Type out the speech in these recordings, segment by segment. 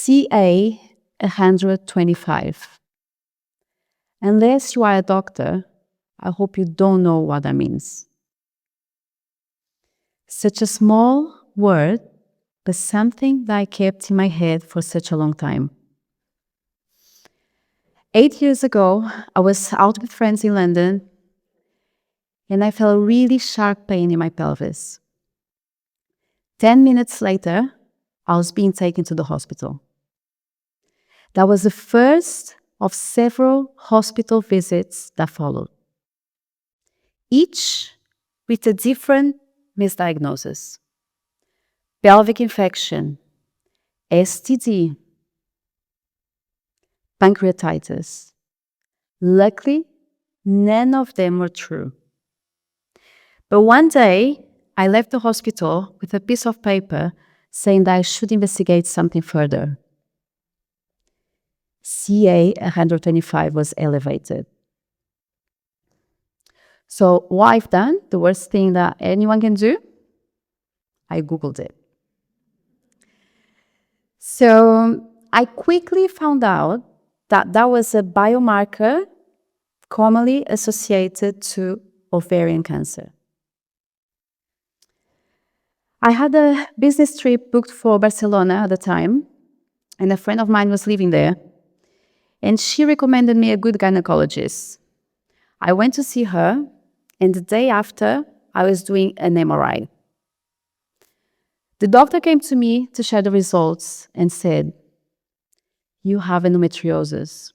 CA 125. Unless you are a doctor, I hope you don't know what that means. Such a small word, but something that I kept in my head for such a long time. 8 years ago, I was out with friends in London, and I felt a really sharp pain in my pelvis. 10 minutes later, I was being taken to the hospital. That was the first of several hospital visits that followed, each with a different misdiagnosis: pelvic infection, STD, pancreatitis. Luckily, none of them were true. But one day, I left the hospital with a piece of paper saying that I should investigate something further. CA 125 was elevated. So what I've done, the worst thing that anyone can do, I Googled it. So I quickly found out that that was a biomarker commonly associated to ovarian cancer. I had a business trip booked for Barcelona at the time, and a friend of mine was living there, and she recommended me a good gynecologist. I went to see her, and the day after, I was doing an MRI. The doctor came to me to share the results and said, "You have endometriosis."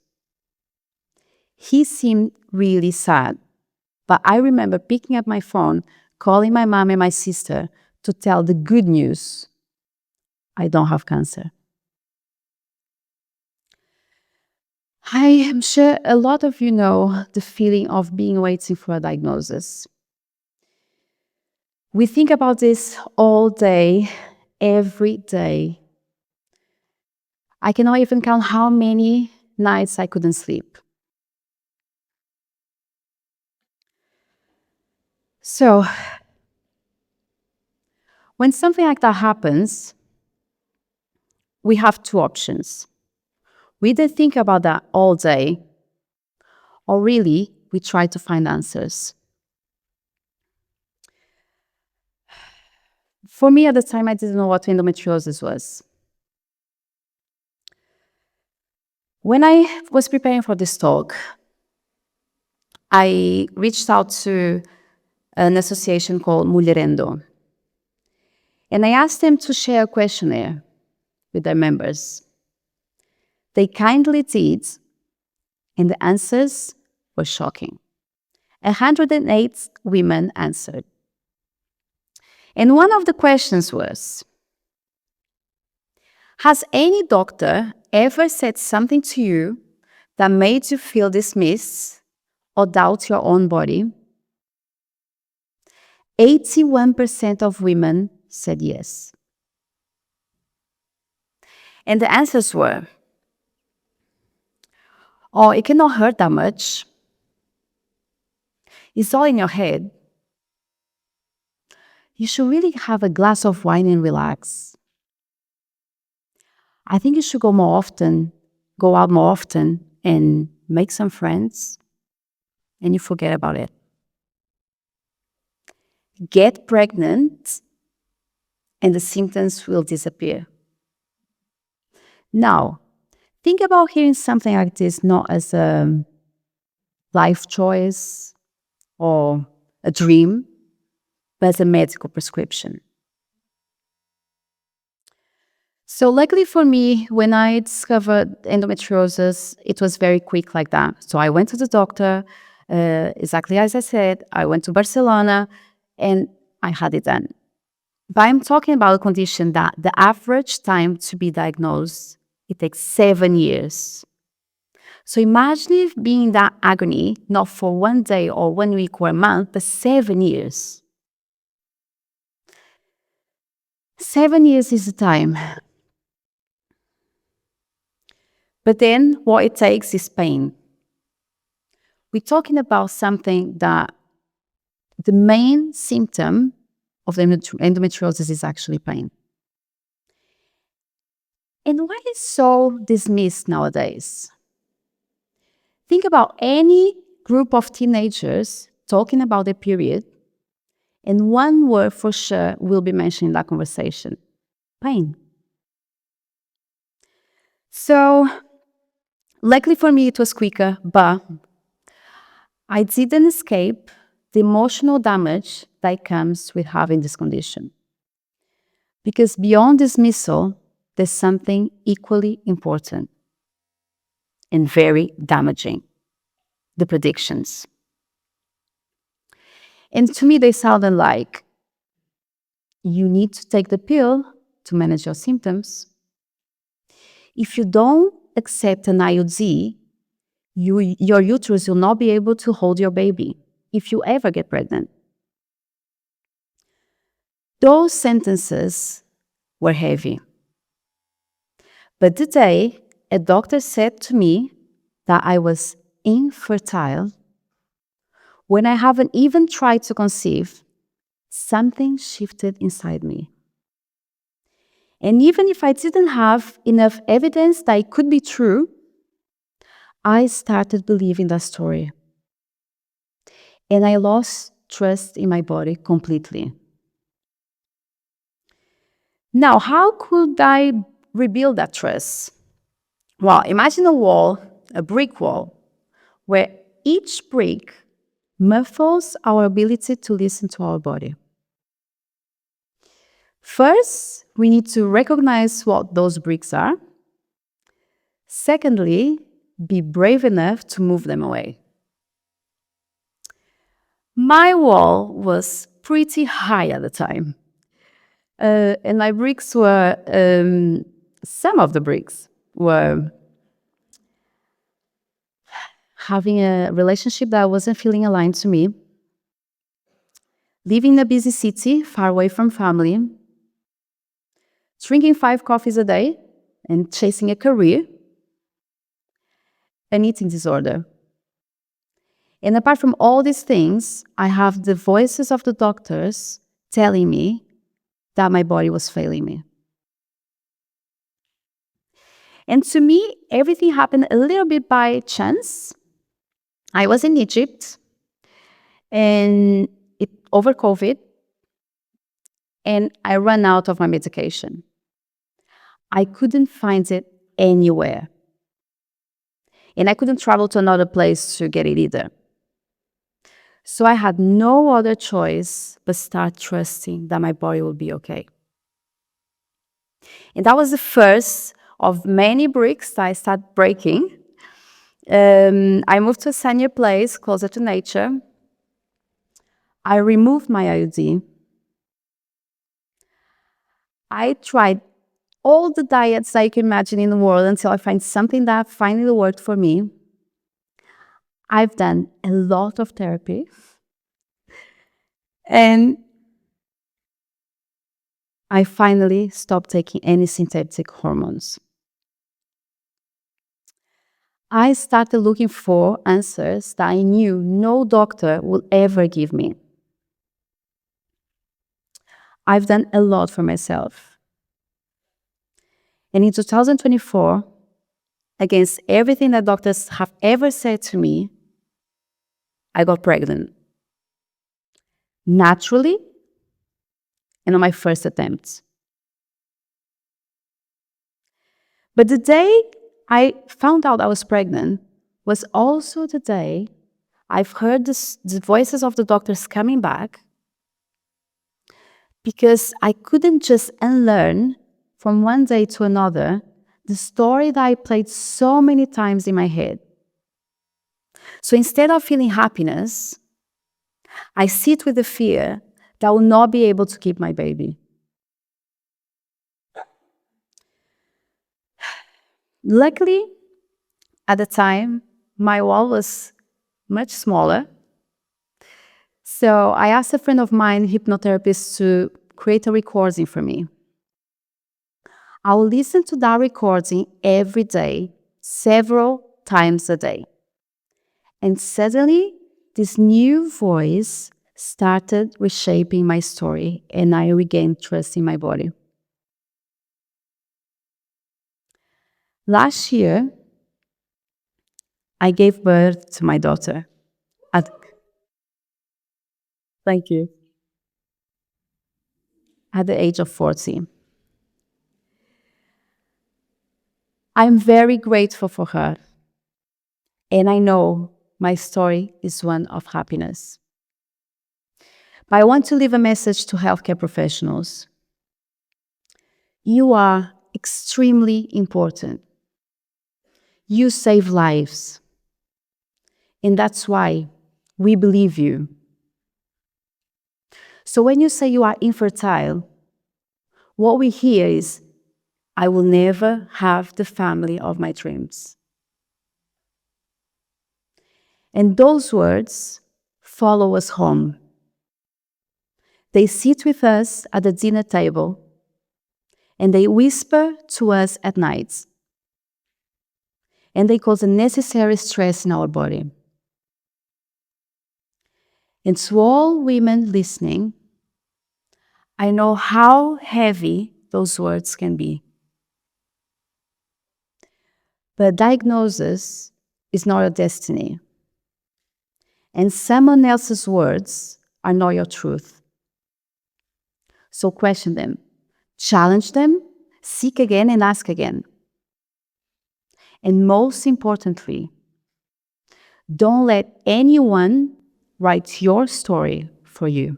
He seemed really sad, but I remember picking up my phone, calling my mom and my sister to tell the good news: I don't have cancer. I am sure a lot of you know the feeling of being waiting for a diagnosis. We think about this all day, every day. I cannot even count how many nights I couldn't sleep. So, when something like that happens, we have two options. We either think about that all day, or really, we try to find answers. For me, at the time, I didn't know what endometriosis was. When I was preparing for this talk, I reached out to an association called Mulherendo, and I asked them to share a questionnaire with their members. They kindly did, and the answers were shocking. 108 women answered. And one of the questions was, has any doctor ever said something to you that made you feel dismissed or doubt your own body? 81% of women said yes. And the answers were, "Oh, it cannot hurt that much. It's all in your head. You should really have a glass of wine and relax. I think you should go out more often and make some friends, and you forget about it. Get pregnant, and the symptoms will disappear." Now, think about hearing something like this not as a life choice or a dream, but as a medical prescription. So luckily for me, when I discovered endometriosis, it was very quick like that. So I went to the doctor, exactly as I said. I went to Barcelona, and I had it done. But I'm talking about a condition that the average time to be diagnosed, it takes 7 years. So imagine if being in that agony, not for 1 day or 1 week or a month, but 7 years. 7 years is the time. But then what it takes is pain. We're talking about something that the main symptom of the endometriosis is actually pain. And why is so dismissed nowadays? Think about any group of teenagers talking about their period, and one word for sure will be mentioned in that conversation: pain. So, luckily for me, it was quicker, but I didn't escape the emotional damage that comes with having this condition. Because beyond dismissal, there's something equally important and very damaging: the predictions. And to me, they sounded like, you need to take the pill to manage your symptoms. If you don't accept an IUD, your uterus will not be able to hold your baby if you ever get pregnant. Those sentences were heavy. But the day a doctor said to me that I was infertile, when I haven't even tried to conceive, something shifted inside me. And even if I didn't have enough evidence that it could be true, I started believing that story. And I lost trust in my body completely. Now, how could I rebuild that trust? Well, imagine a wall, a brick wall, where each brick muffles our ability to listen to our body. First, we need to recognize what those bricks are. Secondly, be brave enough to move them away. My wall was pretty high at the time. And my bricks were, some of the bricks were having a relationship that wasn't feeling aligned to me, living in a busy city far away from family, drinking 5 coffees a day and chasing a career, an eating disorder. And apart from all these things, I have the voices of the doctors telling me that my body was failing me. And to me, everything happened a little bit by chance. I was in Egypt and over COVID, and I ran out of my medication. I couldn't find it anywhere. And I couldn't travel to another place to get it either. So I had no other choice but start trusting that my body will be okay. And that was the first of many bricks that I started breaking. I moved to a sunnier place, closer to nature. I removed my IUD. I tried all the diets that you can imagine in the world until I find something that finally worked for me. I've done a lot of therapy. And I finally stopped taking any synthetic hormones. I started looking for answers that I knew no doctor would ever give me. I've done a lot for myself. And in 2024, against everything that doctors have ever said to me, I got pregnant. Naturally, and on my first attempt. But the day I found out I was pregnant was also the day I've heard the voices of the doctors coming back, because I couldn't just unlearn from one day to another the story that I played so many times in my head. So instead of feeling happiness, I sit with the fear that I will not be able to keep my baby. Luckily, at the time, my wall was much smaller. So I asked a friend of mine, hypnotherapist, to create a recording for me. I'll listen to that recording every day, several times a day. And suddenly, this new voice started reshaping my story, and I regained trust in my body. Last year, I gave birth to my daughter. Thank you. At the age of 40. I'm very grateful for her. And I know my story is one of happiness. But I want to leave a message to healthcare professionals. You are extremely important. You save lives. And that's why we believe you. So when you say you are infertile, what we hear is, I will never have the family of my dreams. And those words follow us home. They sit with us at the dinner table, and they whisper to us at night. And they cause unnecessary stress in our body. And to all women listening, I know how heavy those words can be. But diagnosis is not your destiny. And someone else's words are not your truth. So question them, challenge them, seek again and ask again. And most importantly, don't let anyone write your story for you.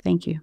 Thank you.